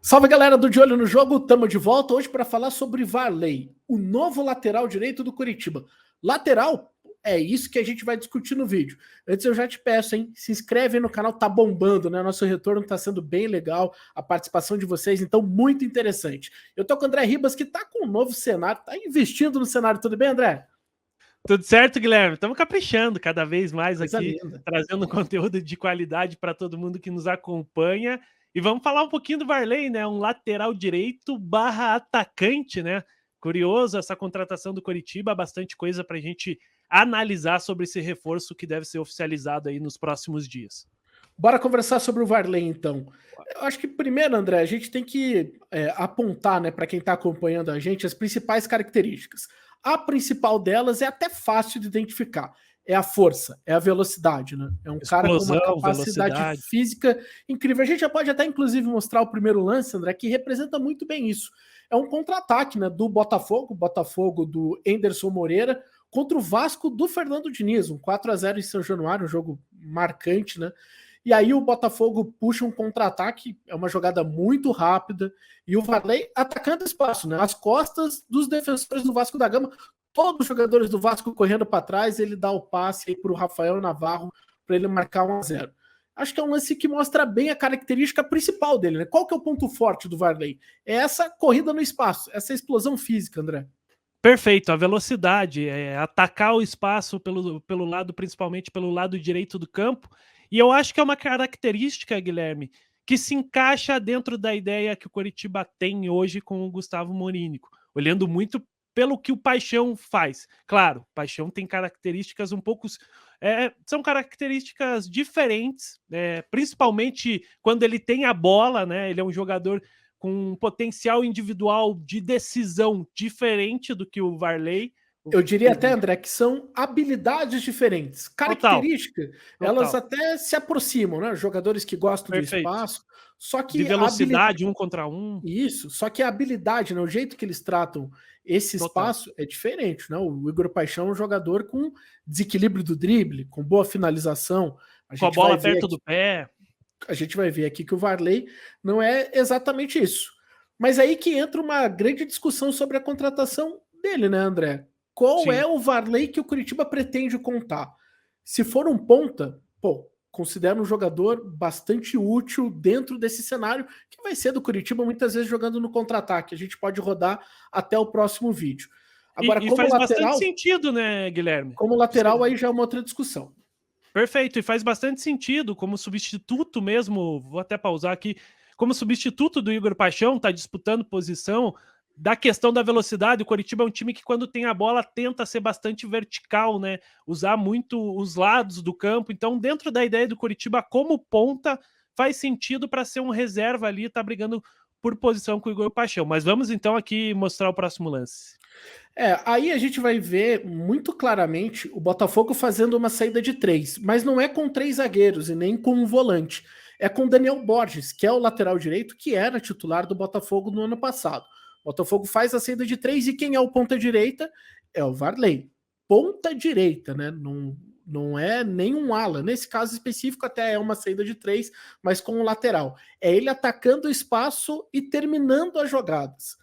Salve, galera do De Olho no Jogo, estamos de volta hoje para falar sobre Varley, o novo lateral direito do Coritiba. Lateral, é isso que a gente vai discutir no vídeo. Antes eu já te peço, hein, se inscreve aí no canal, tá bombando, né? Nosso retorno tá sendo bem legal, a participação de vocês, então muito interessante. Eu tô com o André Ribas, que tá com um novo cenário, tá investindo no cenário, tudo bem, André? Tudo certo, Guilherme? Estamos caprichando cada vez mais Coisa aqui, linda. trazendo conteúdo de qualidade para todo mundo que nos acompanha. E vamos falar um pouquinho do Varley, né? Um lateral direito barra atacante, né? Curioso essa contratação do Coritiba, bastante coisa para a gente analisar sobre esse reforço que deve ser oficializado aí nos próximos dias. Bora conversar sobre o Varley, então. Eu acho que primeiro, André, a gente tem que apontar, né, para quem está acompanhando a gente, as principais características. A principal delas é até fácil de identificar. É a força, é a velocidade, né? É um cara com uma Explosão, capacidade velocidade. física incrível. A gente já pode até, inclusive, mostrar o primeiro lance, André, que representa muito bem isso. É um contra-ataque, né, do Botafogo do Enderson Moreira, contra o Vasco do Fernando Diniz, um 4-0 em São Januário, um jogo marcante, né? E aí o Botafogo puxa um contra-ataque, é uma jogada muito rápida, e o Varley atacando espaço, né? As costas dos defensores do Vasco da Gama, todos os jogadores do Vasco correndo para trás, ele dá o passe aí para o Rafael Navarro para ele marcar 1-0. Acho que é um lance que mostra bem a característica principal dele, né? Qual que é o ponto forte do Varley? É essa corrida no espaço, essa explosão física, André. Perfeito, a velocidade, atacar o espaço pelo lado, principalmente pelo lado direito do campo. E eu acho que é uma característica, Guilherme, que se encaixa dentro da ideia que o Coritiba tem hoje com o Gustavo Morínigo, olhando muito pelo que o Paixão faz. Claro, o Paixão tem características um pouco. São características diferentes, principalmente quando ele tem a bola, né? Ele é um jogador com um potencial individual de decisão diferente do que o Varley. Eu diria até, André, que são habilidades diferentes. Total, Característica, elas total. até se aproximam, né? Jogadores que gostam do Perfeito. espaço, só De que a habilidade. velocidade, um contra um. Isso, só que a habilidade, né? O jeito que eles tratam esse Total. espaço é diferente, né? O Igor Paixão é um jogador com desequilíbrio do drible, com boa finalização. A Com a gente bola vai ver perto aqui, do pé. a gente vai ver aqui que o Varley não é exatamente isso. Mas aí que entra uma grande discussão sobre a contratação dele, né, André? Qual é Sim. o Varley que o Curitiba pretende contar? Se for um ponta, pô, considero um jogador bastante útil dentro desse cenário que vai ser do Curitiba, muitas vezes jogando no contra-ataque. A gente pode rodar até o próximo vídeo. Agora, E faz bastante sentido, né, Guilherme? como lateral aí já é uma outra discussão. Perfeito, e faz bastante sentido como substituto mesmo, vou até pausar aqui, como substituto do Igor Paixão, tá disputando posição, da questão da velocidade, o Coritiba é um time que quando tem a bola tenta ser bastante vertical, né, usar muito os lados do campo, então dentro da ideia do Coritiba como ponta, faz sentido para ser um reserva ali, tá brigando por posição com o Igor Paixão, mas vamos então aqui mostrar o próximo lance. Aí a gente vai ver muito claramente o Botafogo fazendo uma saída de três, mas não é com três zagueiros e nem com um volante. É com Daniel Borges, que é o lateral direito, que era titular do Botafogo no ano passado. O Botafogo faz a saída de três e quem é o ponta direita? É o Varley. Ponta direita, né? Não é nenhum ala. Nesse caso específico, até é uma saída de três, mas com o lateral. É ele atacando o espaço e terminando as jogadas.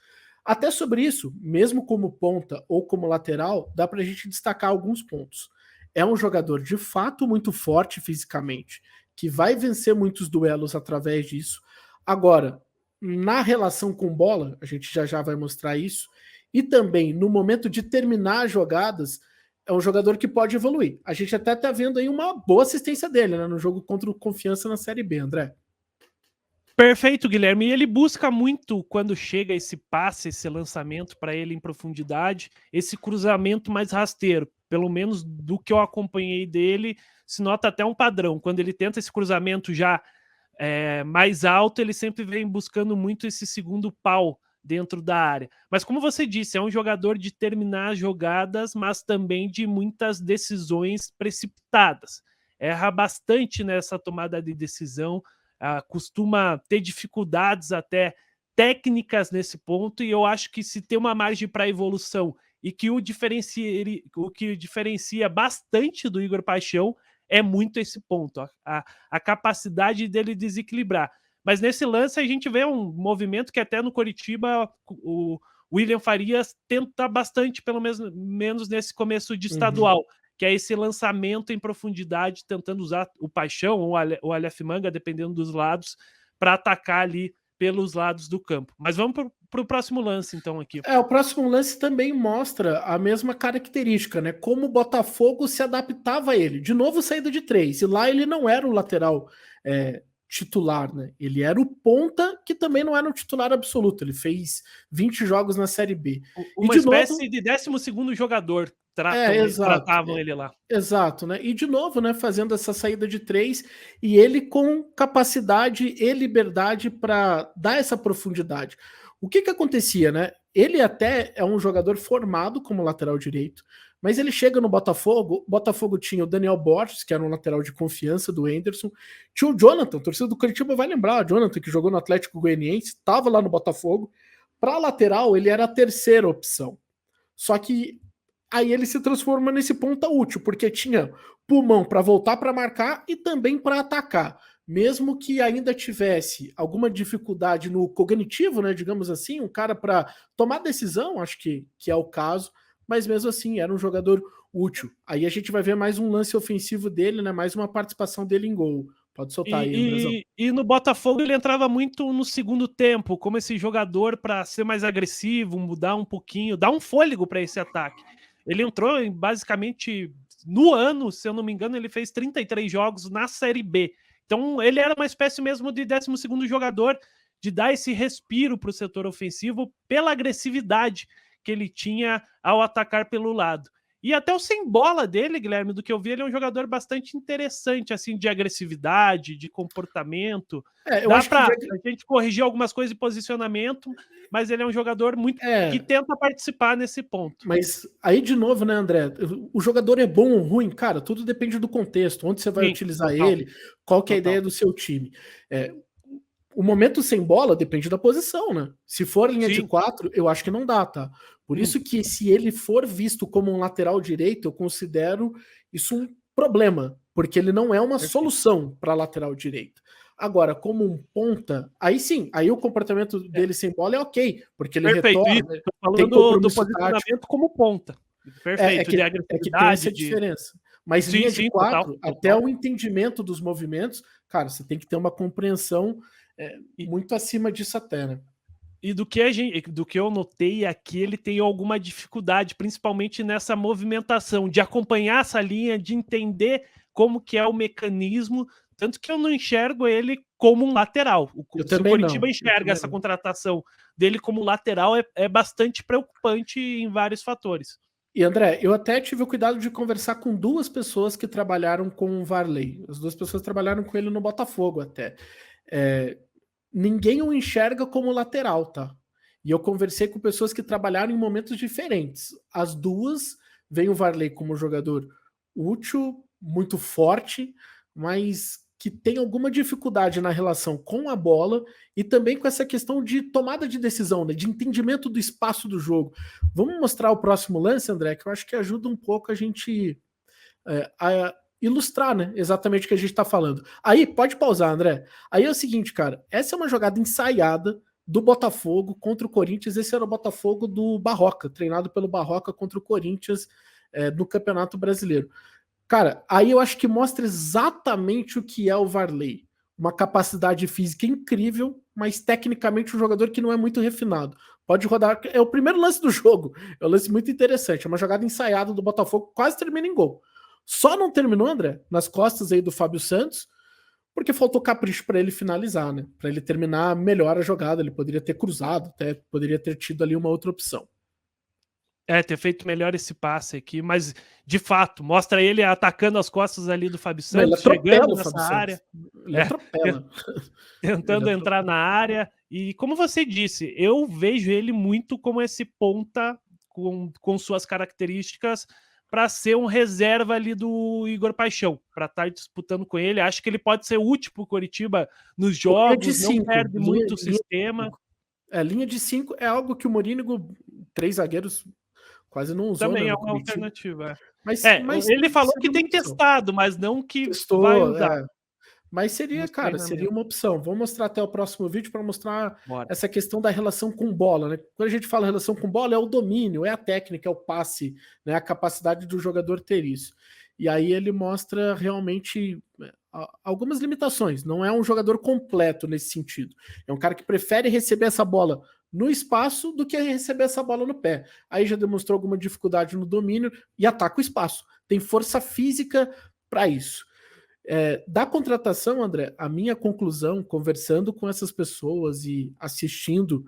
Até sobre isso, mesmo como ponta ou como lateral, dá para a gente destacar alguns pontos. É um jogador de fato muito forte fisicamente, que vai vencer muitos duelos através disso. Agora, na relação com bola, a gente já vai mostrar isso, e também no momento de terminar as jogadas, é um jogador que pode evoluir. A gente até tá vendo aí uma boa assistência dele, né, no jogo contra o Confiança na Série B, André. Perfeito, Guilherme. E ele busca muito quando chega esse passe, esse lançamento para ele em profundidade, esse cruzamento mais rasteiro. Pelo menos do que eu acompanhei dele, se nota até um padrão. Quando ele tenta esse cruzamento já mais alto, ele sempre vem buscando muito esse segundo pau dentro da área. Mas como você disse, é um jogador de terminar jogadas, mas também de muitas decisões precipitadas. Erra bastante nessa tomada de decisão, costuma ter dificuldades até técnicas nesse ponto, e eu acho que se tem uma margem para evolução e que o que diferencia bastante do Igor Paixão é muito esse ponto, a capacidade dele desequilibrar. Mas nesse lance a gente vê um movimento que até no Coritiba o William Farias tenta bastante, pelo menos nesse começo de estadual, que é esse lançamento em profundidade, tentando usar o Paixão ou o Aleph Manga, dependendo dos lados, para atacar ali pelos lados do campo. Mas vamos para o próximo lance, então, aqui. O próximo lance também mostra a mesma característica, né? Como o Botafogo se adaptava a ele. De novo, saída de 3. E lá ele não era o lateral titular, né? Ele era o ponta, que também não era um titular absoluto. Ele fez 20 jogos na Série B. Uma espécie de 12º jogador. Tratavam ele lá. Exato, né? E de novo, né, fazendo essa saída de 3 e ele com capacidade e liberdade para dar essa profundidade. O que acontecia, né? Ele até é um jogador formado como lateral direito, mas ele chega no Botafogo. O Botafogo tinha o Daniel Borges, que era um lateral de confiança do Henderson, tinha o Jonathan, a torcida do Curitiba vai lembrar, o Jonathan, que jogou no Atlético Goianiense, estava lá no Botafogo. Para lateral, ele era a terceira opção. Só que aí ele se transforma nesse ponta útil, porque tinha pulmão para voltar para marcar e também para atacar. Mesmo que ainda tivesse alguma dificuldade no cognitivo, né, digamos assim, um cara para tomar decisão, acho que é o caso, mas mesmo assim era um jogador útil. Aí a gente vai ver mais um lance ofensivo dele, né, mais uma participação dele em gol. Pode soltar aí, Andrezão. E no Botafogo ele entrava muito no segundo tempo, como esse jogador para ser mais agressivo, mudar um pouquinho, dar um fôlego para esse ataque. Ele entrou basicamente no ano, se eu não me engano, ele fez 33 jogos na Série B. Então ele era uma espécie mesmo de 12º jogador, de dar esse respiro para o setor ofensivo pela agressividade que ele tinha ao atacar pelo lado. E até o sem bola dele, Guilherme, do que eu vi, ele é um jogador bastante interessante, assim, de agressividade, de comportamento. Dá pra a gente corrigir algumas coisas de posicionamento, mas ele é um jogador muito que tenta participar nesse ponto. Mas aí, de novo, né, André? O jogador é bom ou ruim? Cara, tudo depende do contexto, onde você vai utilizar ele, qual que é a ideia do seu time. O momento sem bola depende da posição, né? Se for linha de 4, eu acho que não dá, tá? Por isso que se ele for visto como um lateral direito, eu considero isso um problema, porque ele não é uma solução para lateral direito. Agora, como um ponta, aí sim, aí o comportamento dele sem bola é ok, porque ele retorna. Estou falando do posicionamento como ponta. Perfeito, de agressividade. É que tem essa diferença. Mas linha de 4, até o entendimento dos movimentos, cara, você tem que ter uma compreensão muito acima disso até, né? E do que eu notei aqui, ele tem alguma dificuldade, principalmente nessa movimentação, de acompanhar essa linha, de entender como que é o mecanismo, tanto que eu não enxergo ele como um lateral. Se o Coritiba enxerga essa contratação dele como lateral, é bastante preocupante em vários fatores. E André, eu até tive o cuidado de conversar com 2 pessoas que trabalharam com o Varley. As 2 pessoas trabalharam com ele no Botafogo até. Ninguém o enxerga como lateral, tá? E eu conversei com pessoas que trabalharam em momentos diferentes. As 2 veem o Varley como um jogador útil, muito forte, mas que tem alguma dificuldade na relação com a bola e também com essa questão de tomada de decisão, né? De entendimento do espaço do jogo. Vamos mostrar o próximo lance, André, que eu acho que ajuda um pouco a gente a ilustrar, né, exatamente o que a gente tá falando. Aí, pode pausar, André. Aí é o seguinte, cara, essa é uma jogada ensaiada do Botafogo contra o Corinthians. Esse era o Botafogo do Barroca, treinado pelo Barroca contra o Corinthians no Campeonato Brasileiro. Cara, aí eu acho que mostra exatamente o que é o Varley. Uma capacidade física incrível, mas tecnicamente um jogador que não é muito refinado. Pode rodar, é o primeiro lance do jogo, é um lance muito interessante, é uma jogada ensaiada do Botafogo, quase termina em gol. Só não terminou, André, nas costas aí do Fábio Santos, porque faltou capricho para ele finalizar, né? Para ele terminar melhor a jogada, ele poderia ter cruzado, até poderia ter tido ali uma outra opção. Ter feito melhor esse passe aqui, mas de fato, mostra ele atacando as costas ali do Fábio Santos, chegando nessa área. Ele atropela. Tentando entrar na área. E como você disse, eu vejo ele muito como esse ponta com suas características para ser um reserva ali do Igor Paixão, para estar disputando com ele. Acho que ele pode ser útil para o Coritiba nos jogos, não perde muito o sistema. Linha de 5 é algo que o Morínigo, 3 zagueiros, quase não usou. Também é uma alternativa. Mas ele falou que tem testado, mas não que vai usar. Mas seria, nos cara, seria treinamentos. uma opção. Vou mostrar até o próximo vídeo para mostrar Bora. essa questão da relação com bola, né? Quando a gente fala relação com bola, é o domínio, é a técnica, é o passe, né? A capacidade do jogador ter isso. E aí ele mostra realmente algumas limitações. Não é um jogador completo nesse sentido. É um cara que prefere receber essa bola no espaço do que receber essa bola no pé. Aí já demonstrou alguma dificuldade no domínio e ataca o espaço. Tem força física para isso. Da contratação, André, a minha conclusão, conversando com essas pessoas e assistindo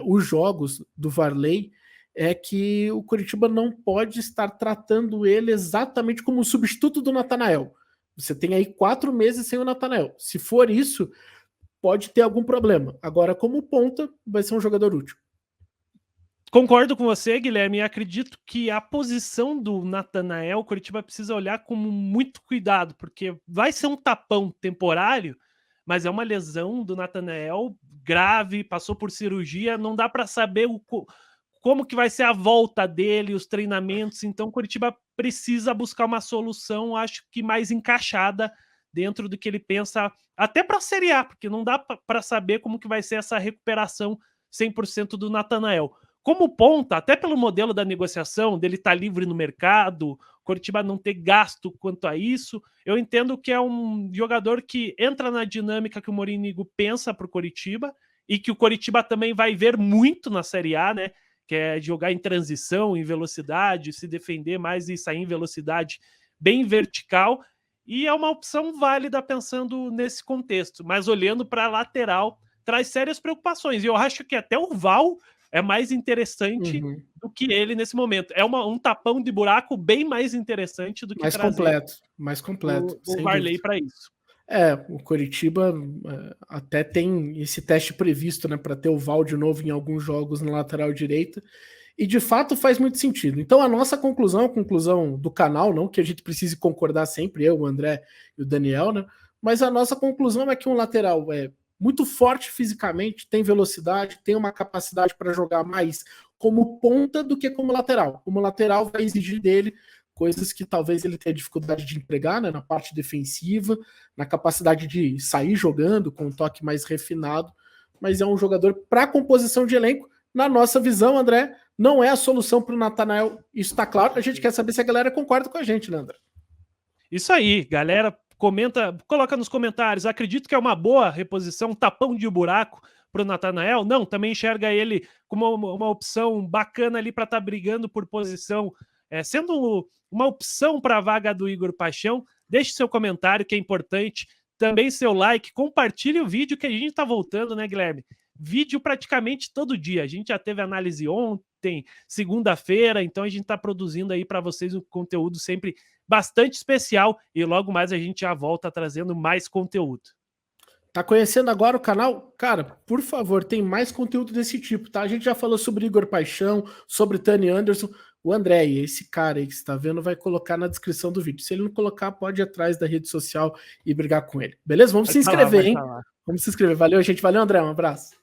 os jogos do Varley, é que o Coritiba não pode estar tratando ele exatamente como um substituto do Natanael. Você tem aí 4 meses sem o Natanael. Se for isso, pode ter algum problema. Agora, como ponta, vai ser um jogador útil. Concordo com você, Guilherme, e acredito que a posição do Natanael, o Coritiba precisa olhar com muito cuidado, porque vai ser um tapão temporário, mas é uma lesão do Natanael grave, passou por cirurgia, não dá para saber como que vai ser a volta dele, os treinamentos, então o Coritiba precisa buscar uma solução, acho que mais encaixada dentro do que ele pensa, até para a Série A, porque não dá para saber como que vai ser essa recuperação 100% do Natanael. Como ponta, até pelo modelo da negociação, dele estar livre no mercado, Coritiba não ter gasto quanto a isso, eu entendo que é um jogador que entra na dinâmica que o Morínigo pensa para o Coritiba e que o Coritiba também vai ver muito na Série A, né? Que é jogar em transição, em velocidade, se defender mais e sair em velocidade bem vertical. E é uma opção válida pensando nesse contexto, mas olhando para a lateral, traz sérias preocupações. E eu acho que até o Val é mais interessante do que ele nesse momento. É um tapão de buraco bem mais interessante do que trazer mais completo, o sem Varley dúvida. para isso. O Coritiba até tem esse teste previsto, né, para ter o Val de novo em alguns jogos na lateral direita, e de fato faz muito sentido. Então a nossa conclusão, a conclusão do canal, não que a gente precise concordar sempre, eu, o André e o Daniel, né, mas a nossa conclusão é que um lateral é muito forte fisicamente, tem velocidade, tem uma capacidade para jogar mais como ponta do que como lateral. Como lateral vai exigir dele coisas que talvez ele tenha dificuldade de empregar, né, na parte defensiva, na capacidade de sair jogando com um toque mais refinado, mas é um jogador para composição de elenco. Na nossa visão, André, não é a solução para o Natanael, isso está claro. A gente quer saber se a galera concorda com a gente, né, André? Isso aí, galera, comenta, coloca nos comentários. Acredito que é uma boa reposição, um tapão de buraco para o Natanael. Não, também enxerga ele como uma opção bacana ali para estar brigando por posição, sendo uma opção para a vaga do Igor Paixão. Deixe seu comentário, que é importante. Também seu like, compartilhe o vídeo, que a gente está voltando, né, Guilherme? Vídeo praticamente todo dia. A gente já teve análise ontem, segunda-feira, então a gente está produzindo aí para vocês um conteúdo sempre bastante especial e logo mais a gente já volta trazendo mais conteúdo. Tá conhecendo agora o canal? Cara, por favor, tem mais conteúdo desse tipo, tá? A gente já falou sobre Igor Paixão, sobre Tani Anderson. O André, esse cara aí que você tá vendo, vai colocar na descrição do vídeo. Se ele não colocar, pode ir atrás da rede social e brigar com ele. Beleza? Vamos se inscrever, hein? Vamos se inscrever. Valeu, gente. Valeu, André. Um abraço.